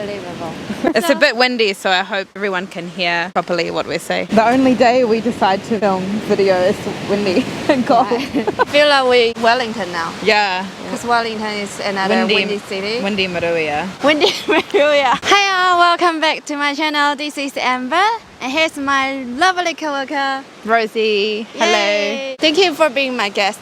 unbelievable. It's a bit windy, so I hope everyone can hear properly what we say. The only day we decide to film video is windy and cold. I feel like we're Wellington now. Yeah. Because Wellington is another windy city. Windy Maruia. Windy Maruia. Hi all, welcome back to my channel. This is Amber. And here's my lovely coworker, Rosie. Hello. Yay. Thank you for being my guest.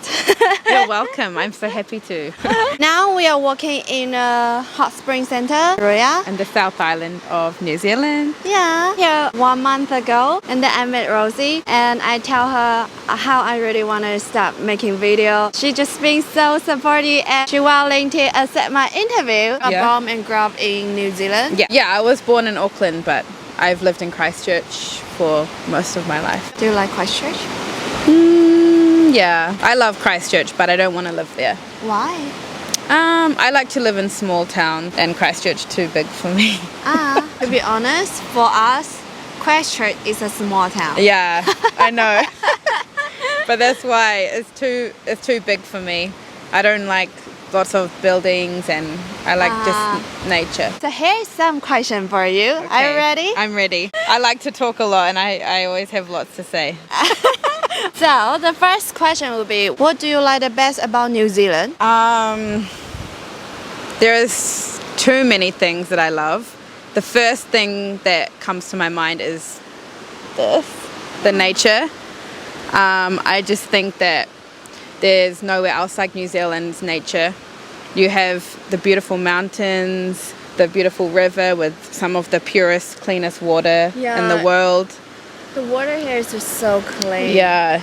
You're welcome. I'm so happy to. Now we are walking in a hot spring center, Maruia. And the South Island of New Zealand. Yeah, here 1 month ago, and then I met Rosie, and I tell her how I really want to start making video. She just been so supportive, and she willing to accept my interview. I'm born and grew up in New Zealand. Yeah, I was born in Auckland, but I've lived in Christchurch for most of my life. Do you like Christchurch? Yeah, I love Christchurch, but I don't want to live there. Why? I like to live in small towns, and Christchurch too big for me. To be honest, for us, Christchurch is a small town. Yeah, I know. But that's why it's too big for me. I don't like lots of buildings, and I like just nature. So here's some question for you. Okay, Are you ready? I'm ready. I like to talk a lot, and I always have lots to say. So the first question will be, what do you like the best about New Zealand? There's too many things that I love. The first thing that comes to my mind is the nature. I just think that there's nowhere else like New Zealand's nature. You have the beautiful mountains, the beautiful river with some of the purest, cleanest water in the world. The water here is just so clean. Yeah,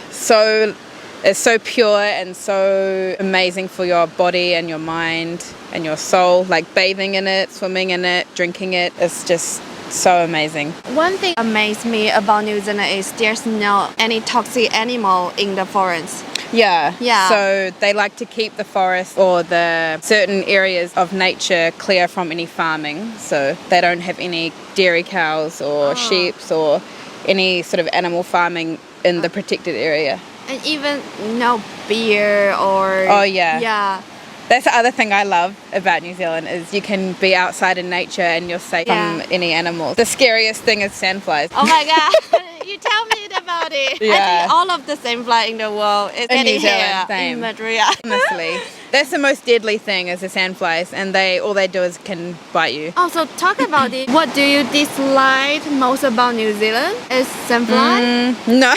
it's so pure and so amazing for your body and your mind and your soul. Like bathing in it, swimming in it, drinking it, it's just so amazing. One thing amazed me about New Zealand is there's no any toxic animal in the forest. Yeah. Yeah. So they like to keep the forest or the certain areas of nature clear from any farming. So they don't have any dairy cows or sheep or any sort of animal farming in the protected area. And even no beer or... Oh, yeah. Yeah. That's the other thing I love about New Zealand is you can be outside in nature and you're safe from any animals. The scariest thing is sandflies. Oh my god, you tell me about it. Yeah. I think all of the sandflies in the world is In New getting Zealand, here same. in Maruia. Honestly. That's the most deadly thing is the sandflies, and all they do is can bite you. Also, talk about it. What do you dislike most about New Zealand? Is sandfly? No.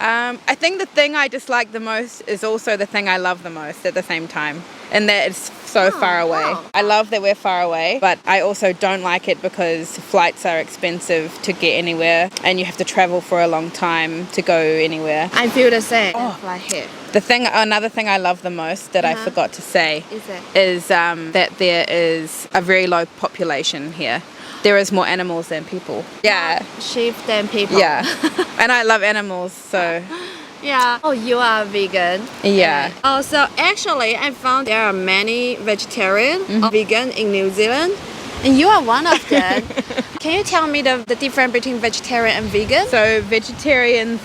I think the thing I dislike the most is also the thing I love the most at the same time, and that it's so far away. wow. I love that we're far away, but I also don't like it because flights are expensive to get anywhere, and you have to travel for a long time to go anywhere. I feel the same. Like here. Another thing I love the most that I forgot to say Is it? is that there is a very low population here. There is more animals than people. Yeah. Sheep than people. Yeah. And I love animals, so Yeah. Oh, you are vegan. yeah. Also, actually, I found there are many vegetarian or vegan in New Zealand, and you are one of them. Can you tell me the difference between vegetarian and vegan? So vegetarians,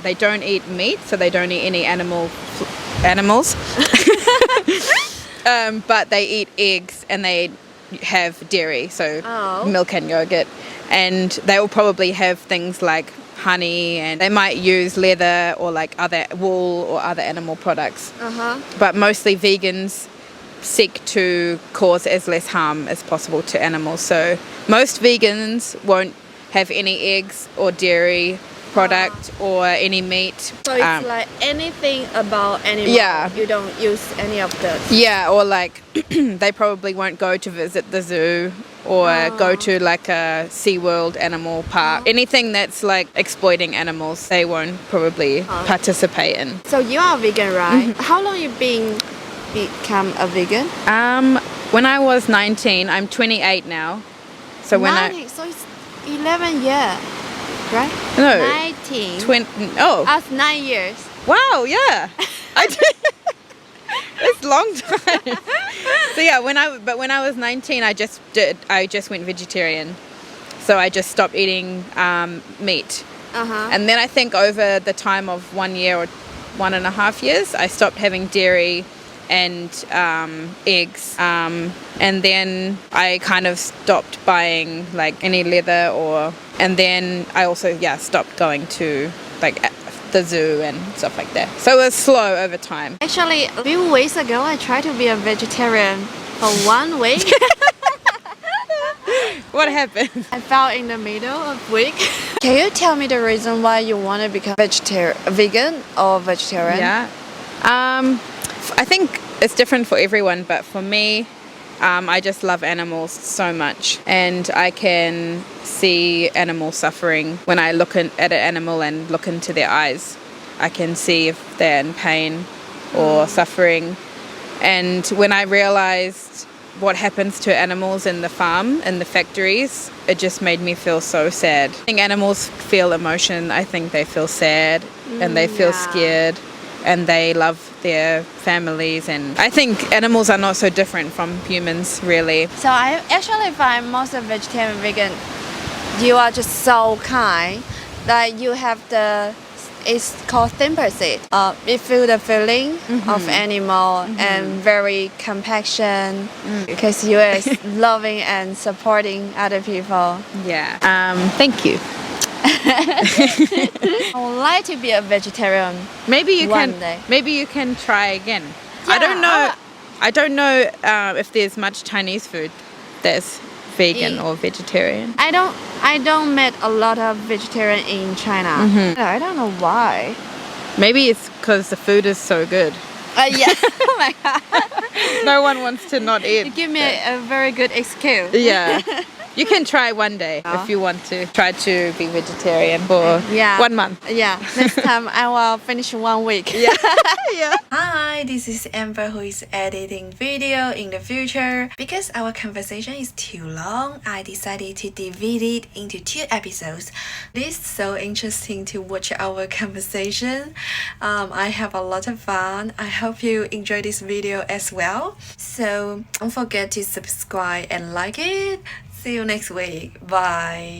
they don't eat meat, so they don't eat any animals. But they eat eggs and they have dairy, so milk and yogurt. And they will probably have things like honey, and they might use leather or like other wool or other animal products. But mostly vegans seek to cause as less harm as possible to animals. So most vegans won't have any eggs or dairy product or any meat. So it's like anything about animal. Yeah. You don't use any of those. Yeah, or like they probably won't go to visit the zoo or go to like a SeaWorld animal park. Anything that's like exploiting animals, they won't probably participate in. So you are vegan, right? How long you become a vegan? When I was 19, I'm 28 now. So when 19, so it's 11 years, right? No. 19. 20. Oh. Us 9 years. Wow, yeah. I did. It's a long time. So yeah, when I was 19, I just went vegetarian. So I just stopped eating meat. And then I think over the time of 1 year or 1.5 years, I stopped having dairy and eggs. And then I kind of stopped buying like any leather and then I also stopped going to like the zoo and stuff like that. So it was slow over time. Actually, a few weeks ago, I tried to be a vegetarian for 1 week. What happened? I fell in the middle of week. Can you tell me the reason why you want to become vegan or vegetarian? Yeah. I think it's different for everyone, but for me, I just love animals so much, and I can see animal suffering when I look at an animal and look into their eyes. I can see if they're in pain or suffering. And when I realized what happens to animals in the farm, in the factories, it just made me feel so sad. I think animals feel emotion. I think they feel sad and they feel scared and they love their families, and I think animals are not so different from humans, really. So I actually find most of vegetarian vegan, you are just so kind that you have it's called sympathy. You feel the feeling of animal and very compassion because you are loving and supporting other people. Yeah. Thank you. I would like to be a vegetarian. Maybe you one can. day. Maybe you can try again. Yeah, I don't know if there's much Chinese food that's vegan or vegetarian. I don't meet a lot of vegetarian in China. I don't know why. Maybe it's because the food is so good. Yeah. Oh my god. No one wants to not eat. You give me a very good excuse. Yeah. You can try one day if you want to. Try to be vegetarian for 1 month. Yeah. Next time I will finish 1 week. Yeah. Yeah. Hi, this is Amber who is editing video in the future. Because our conversation is too long, I decided to divide it into 2 episodes. It is so interesting to watch our conversation. I have a lot of fun. I hope you enjoy this video as well. So don't forget to subscribe and like it. See you next week. Bye.